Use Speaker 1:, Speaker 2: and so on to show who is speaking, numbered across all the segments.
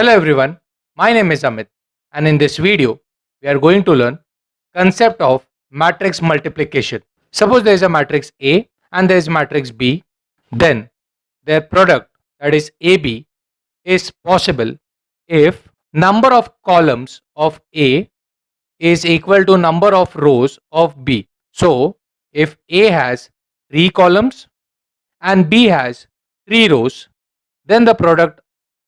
Speaker 1: Hello everyone, my name is Amit and in this video we are going to learn concept of matrix multiplication. Suppose there is a matrix A and there is matrix B, then their product, that is AB, is possible if number of columns of A is equal to number of rows of B. So if A has 3 columns and B has 3 rows, then the product,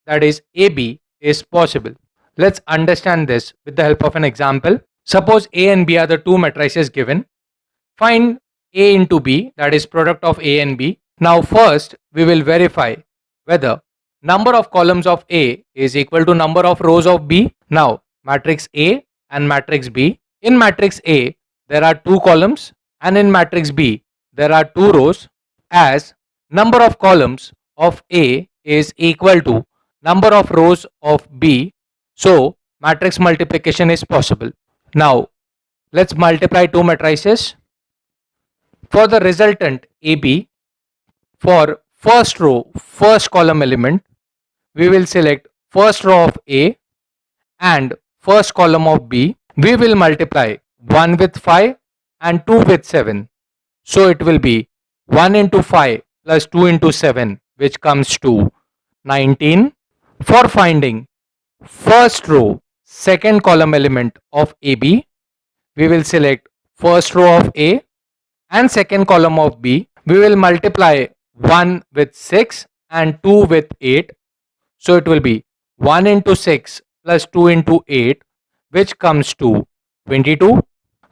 Speaker 1: that is AB, is possible. Let's understand this with the help of an example. Suppose A and B are the two matrices given. Find A into B, that is product of A and B. Now first we will verify whether number of columns of A is equal to number of rows of B. Now matrix A and matrix B. In matrix A there are 2 columns and in matrix B there are 2 rows. As number of columns of A is equal to number of rows of B, so matrix multiplication is possible. Now let's multiply two matrices. For the resultant AB, for first row, first column element, we will select first row of A and first column of B. We will multiply 1 with 5 and 2 with 7. So it will be 1 into 5 plus 2 into 7, which comes to 19. For finding first row, second column element of AB, we will select first row of A and second column of B. We will multiply 1 with 6 and 2 with 8. So it will be 1 into 6 plus 2 into 8, which comes to 22.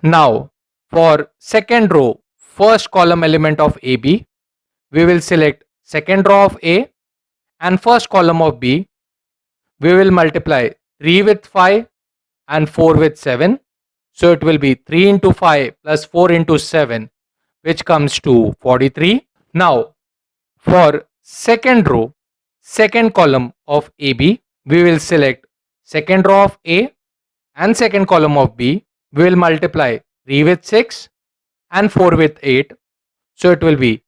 Speaker 1: Now for second row, first column element of AB, we will select second row of A and first column of B. We will multiply 3 with 5 and 4 with 7. So it will be 3 into 5 plus 4 into 7, which comes to 43. Now for second row, second column of AB, we will select second row of A and second column of B. We will multiply 3 with 6 and 4 with 8. So it will be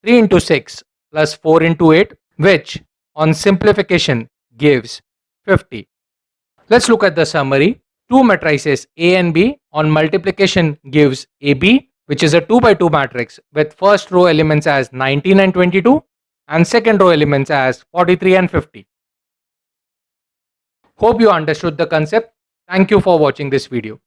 Speaker 1: 3 into 6 plus 4 into 8, which on simplification gives 50. Let's look at the summary. Two matrices A and B on multiplication gives AB, which is a 2 by 2 matrix with first row elements as 19 and 22 and second row elements as 43 and 50. Hope you understood the concept. Thank you for watching this video.